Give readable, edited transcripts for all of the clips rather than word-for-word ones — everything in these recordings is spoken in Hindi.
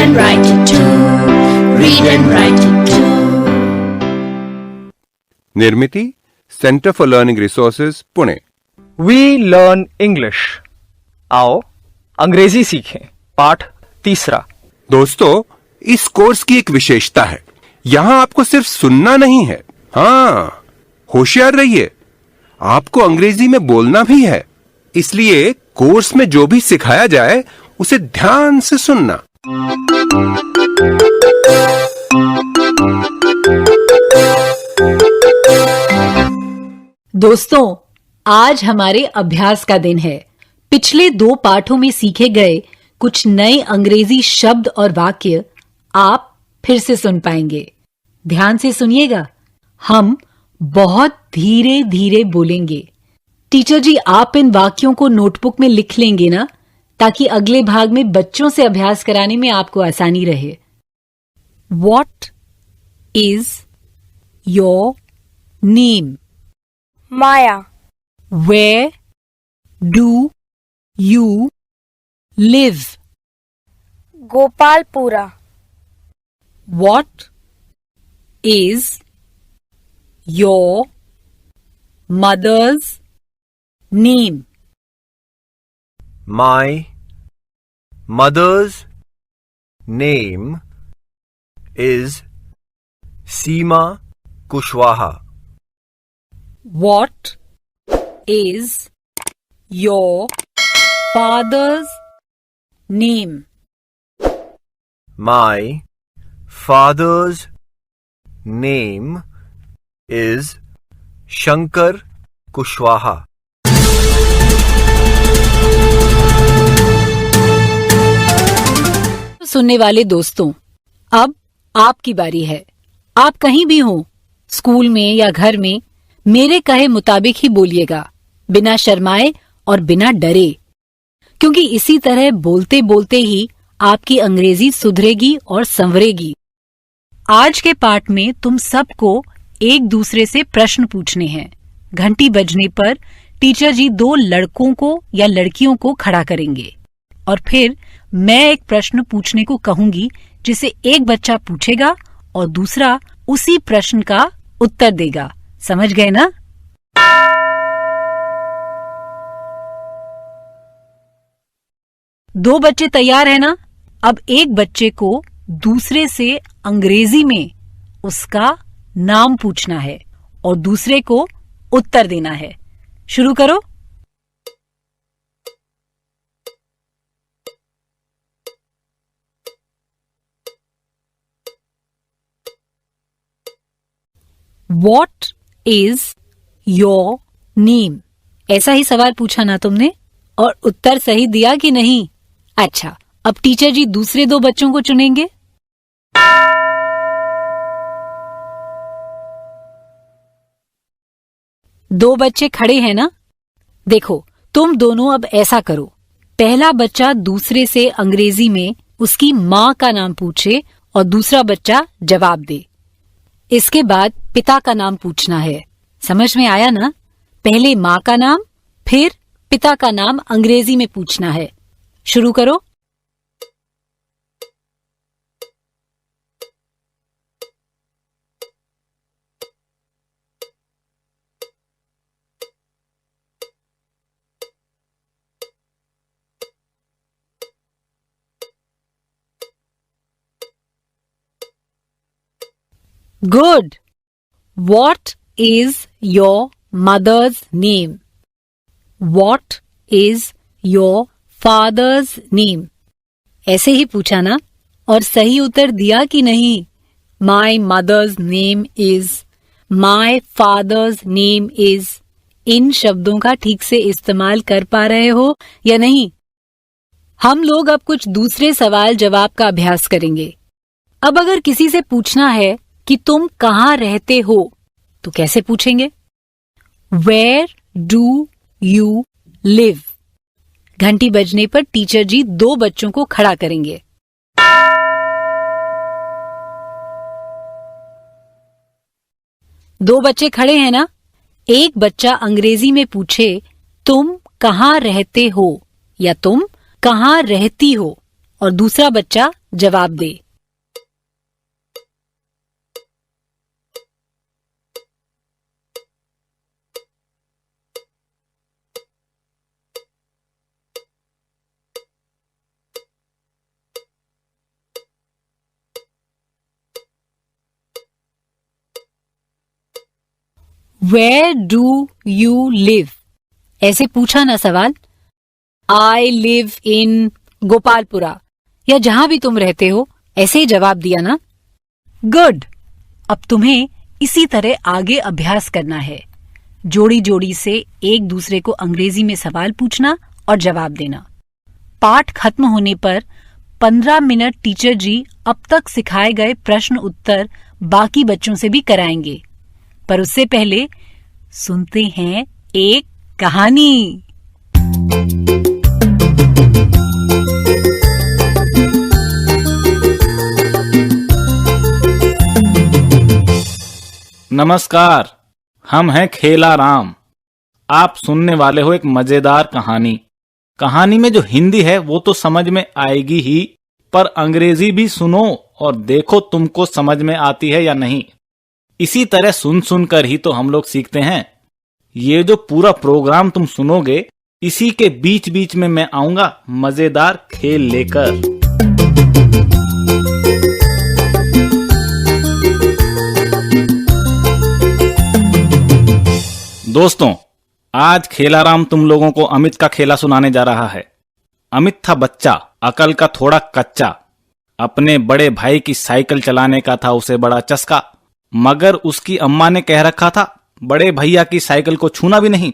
and write it too. Read and write it too. Nirmiti centre for learning resources Pune. We learn English. आओ अंग्रेजी सीखें। पाठ 3। दोस्तों, इस कोर्स की एक विशेषता है, यहाँ आपको सिर्फ सुनना नहीं है, हाँ, होशियार रहिए, आपको अंग्रेजी में बोलना भी है। इसलिए कोर्स में जो भी सिखाया जाए उसे ध्यान से सुनना। दोस्तों, आज हमारे अभ्यास का दिन है। पिछले 2 पाठों में सीखे गए कुछ नए अंग्रेजी शब्द और वाक्य आप फिर से सुन पाएंगे। ध्यान से सुनिएगा, हम बहुत धीरे धीरे बोलेंगे। टीचर जी, आप इन वाक्यों को नोटबुक में लिख लेंगे ना, ताकि अगले भाग में बच्चों से अभ्यास कराने में आपको आसानी रहे। What is your name? Maya. Where do you live? Gopalpura. What is your mother's name? My mother's name is Seema Kushwaha. What is your father's name? My father's name is Shankar Kushwaha. सुनने वाले दोस्तों, अब आपकी बारी है। आप कहीं भी हो, स्कूल में या घर में, मेरे कहे मुताबिक ही बोलिएगा, बिना शर्माए और बिना डरे, क्योंकि इसी तरह बोलते बोलते ही आपकी अंग्रेजी सुधरेगी और संवरेगी। आज के पाठ में तुम सबको एक दूसरे से प्रश्न पूछने हैं। घंटी बजने पर टीचर जी 2 लड़कों को या लड़कियों को खड़ा करेंगे और फिर मैं एक प्रश्न पूछने को कहूंगी, जिसे एक बच्चा पूछेगा और दूसरा उसी प्रश्न का उत्तर देगा। समझ गए ना? दो बच्चे तैयार है ना? अब एक बच्चे को दूसरे से अंग्रेजी में उसका नाम पूछना है और दूसरे को उत्तर देना है। शुरू करो। What is your name? ऐसा ही सवाल पूछा ना तुमने, और उत्तर सही दिया कि नहीं? अच्छा, अब टीचर जी दूसरे 2 बच्चों को चुनेंगे। दो बच्चे खड़े हैं ना? देखो, तुम दोनों अब ऐसा करो, पहला बच्चा दूसरे से अंग्रेजी में उसकी माँ का नाम पूछे और दूसरा बच्चा जवाब दे। इसके बाद पिता का नाम पूछना है। समझ में आया ना? पहले माँ का नाम, फिर पिता का नाम अंग्रेजी में पूछना है। शुरू करो। Good. What is your mother's name? What is your father's name? ऐसे ही पूछा ना? और सही उत्तर दिया कि नहीं? My mother's name is, my father's name is, इन शब्दों का ठीक से इस्तेमाल कर पा रहे हो या नहीं? हम लोग अब कुछ दूसरे सवाल जवाब का अभ्यास करेंगे। अब अगर किसी से पूछना है कि तुम कहाँ रहते हो, तो कैसे पूछेंगे? Where do you live? घंटी बजने पर टीचर जी 2 बच्चों को खड़ा करेंगे। दो बच्चे खड़े हैं ना? एक बच्चा अंग्रेजी में पूछे तुम कहाँ रहते हो या तुम कहाँ रहती हो, और दूसरा बच्चा जवाब दे। Where do you live? ऐसे पूछा ना सवाल। I live in गोपालपुरा या जहां भी तुम रहते हो, ऐसे ही जवाब दिया ना। गुड। अब तुम्हें इसी तरह आगे अभ्यास करना है। जोड़ी जोड़ी से एक दूसरे को अंग्रेजी में सवाल पूछना और जवाब देना। पाठ खत्म होने पर 15 मिनट टीचर जी अब तक सिखाए गए प्रश्न उत्तर बाकी बच्चों से भी कराएंगे, पर उससे पहले सुनते हैं एक कहानी। नमस्कार, हम हैं खेला राम। आप सुनने वाले हो एक मजेदार कहानी। कहानी में जो हिंदी है वो तो समझ में आएगी ही, पर अंग्रेजी भी सुनो और देखो तुमको समझ में आती है या नहीं। इसी तरह सुन सुनकर ही तो हम लोग सीखते हैं। ये जो पूरा प्रोग्राम तुम सुनोगे, इसी के बीच बीच में मैं आऊंगा मजेदार खेल लेकर। दोस्तों, आज खेलाराम तुम लोगों को अमित का खेला सुनाने जा रहा है। अमित था बच्चा, अकल का थोड़ा कच्चा। अपने बड़े भाई की साइकिल चलाने का था उसे बड़ा चस्का, मगर उसकी अम्मा ने कह रखा था बड़े भैया की साइकिल को छूना भी नहीं।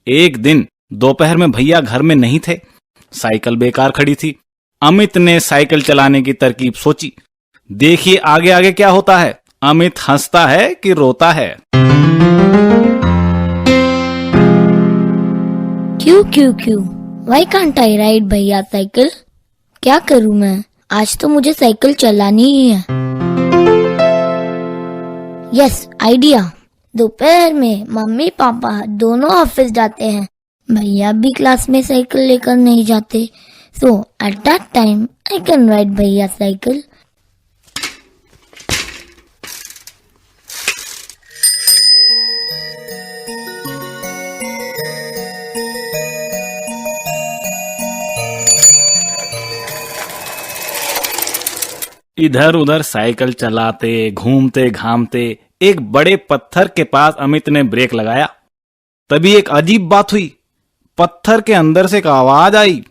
एक दिन दोपहर में भैया घर में नहीं थे, साइकिल बेकार खड़ी थी। अमित ने साइकिल चलाने की तरकीब सोची। देखिए आगे आगे क्या होता है। अमित हंसता है कि रोता है। क्यों वाई कांट आई राइड भैया साइकिल? क्या करूं मैं, आज तो मुझे साइकिल चलानी ही है। Yes idea. दोपहर में मम्मी पापा दोनों ऑफिस जाते हैं, भैया भी क्लास में साइकिल लेकर नहीं जाते, so at that time I can ride भैया साइकिल। इधर उधर साइकिल चलाते घूमते घामते एक बड़े पत्थर के पास अमित ने ब्रेक लगाया। तभी एक अजीब बात हुई। पत्थर के अंदर से एक आवाज आई।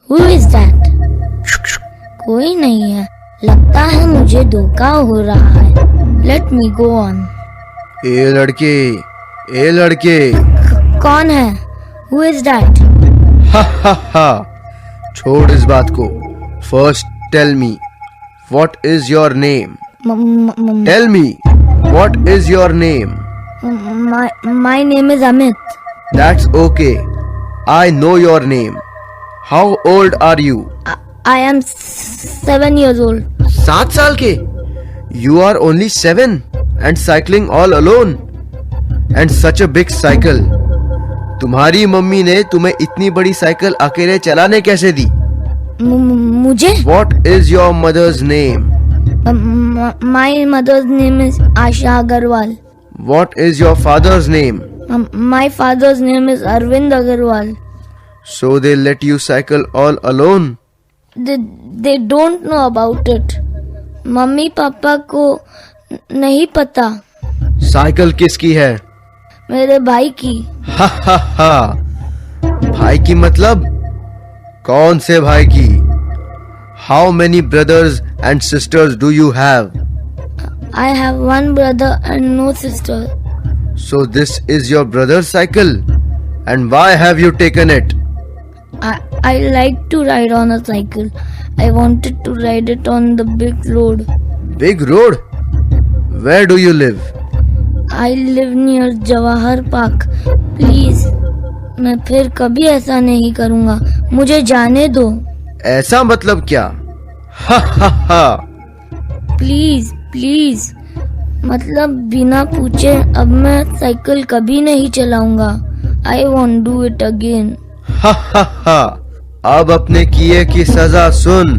Who is that? कोई नहीं है, लगता है मुझे धोखा हो रहा है। Let me go on. ए लड़के कौन है? Who is that? हा छोड़ इस बात को। First tell me what is your name? Tell me what is your name? My name is Amit. That's okay, I know your name. How old are you? I am 7 years old. 7 साल के? You are only 7 and cycling all alone and such a big cycle. तुम्हारी मम्मी ने तुम्हें इतनी बड़ी साइकिल अकेले चलाने कैसे दी? मुझे? What is your mother's name? My mother's name is Asha Agarwal. What is your father's name? My father's name is Arvind Agarwal. So they let you cycle all alone? They don't know about it. Mummy papa को नहीं पता। साइकिल किसकी है? मेरे भाई की। हा भाई की मतलब? कौन से भाई की? How many brothers and sisters do you have? I have one brother and no sister. So this is your brother's cycle? And why have you taken it? I like to ride on a cycle. I wanted to ride it on the big road. Big road? Where do you live? I live near Jawahar Park. Please, मैं फिर कभी ऐसा नहीं करूँगा, मुझे जाने दो। ऐसा मतलब क्या? हा प्लीज मतलब बिना पूछे अब मैं साइकिल कभी नहीं चलाऊंगा। I won't do it again. हा अब अपने किए की सजा सुन।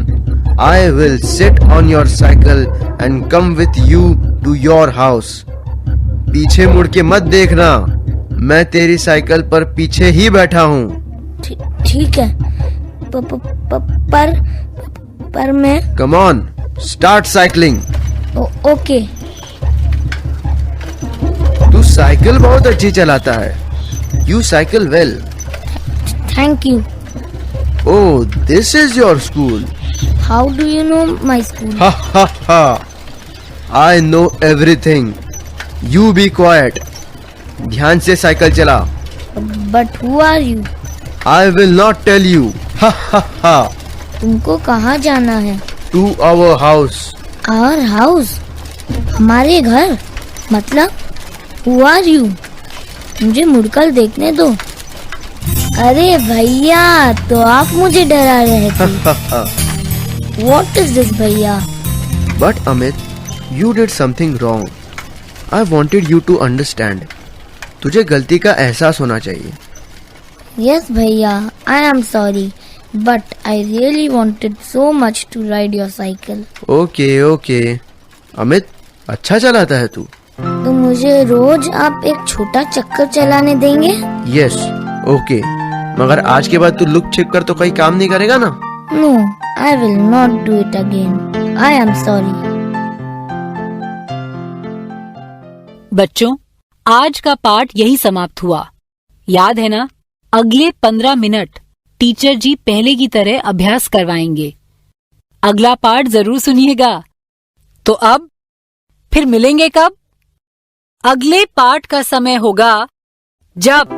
I will sit on your cycle and come with you to your house. पीछे मुड़ के मत देखना, मैं तेरी साइकिल पर पीछे ही बैठा हूँ। ठीक है। पर मैं। Come on, start cycling. Okay. तू साइकिल बहुत अच्छी चलाता है। You cycle well. Thank you. Oh, this is your school. How do you know my school? Ha ha ha. I know everything. You be quiet. ध्यान से साइकिल चला। But who are you? I will not tell you. Ha ha ha. तुमको कहाँ जाना है? To our house. Our house? हमारे घर? मतलब who are you? मुझे मुड़कर देखने दो। अरे भैया, तो आप मुझे डरा रहे थे। What is this, भैया? But Amit, you did something wrong. I wanted you to understand. तुझे गलती का एहसास होना चाहिए। Yes, भैया, I am sorry, but I really wanted so much to ride your cycle. Okay. Amit, अच्छा चलाता है तू। तो मुझे रोज आप एक छोटा चक्कर चलाने देंगे? Yes, okay. मगर आज के बाद तू लुक छिप कर तो कोई काम नहीं करेगा ना? No, I will not do it again. I am sorry. बच्चों, आज का पाठ यही समाप्त हुआ। याद है ना? अगले 15 मिनट टीचर जी पहले की तरह अभ्यास करवाएंगे। अगला पाठ जरूर सुनिएगा। तो अब फिर मिलेंगे कब? अगले पाठ का समय होगा जब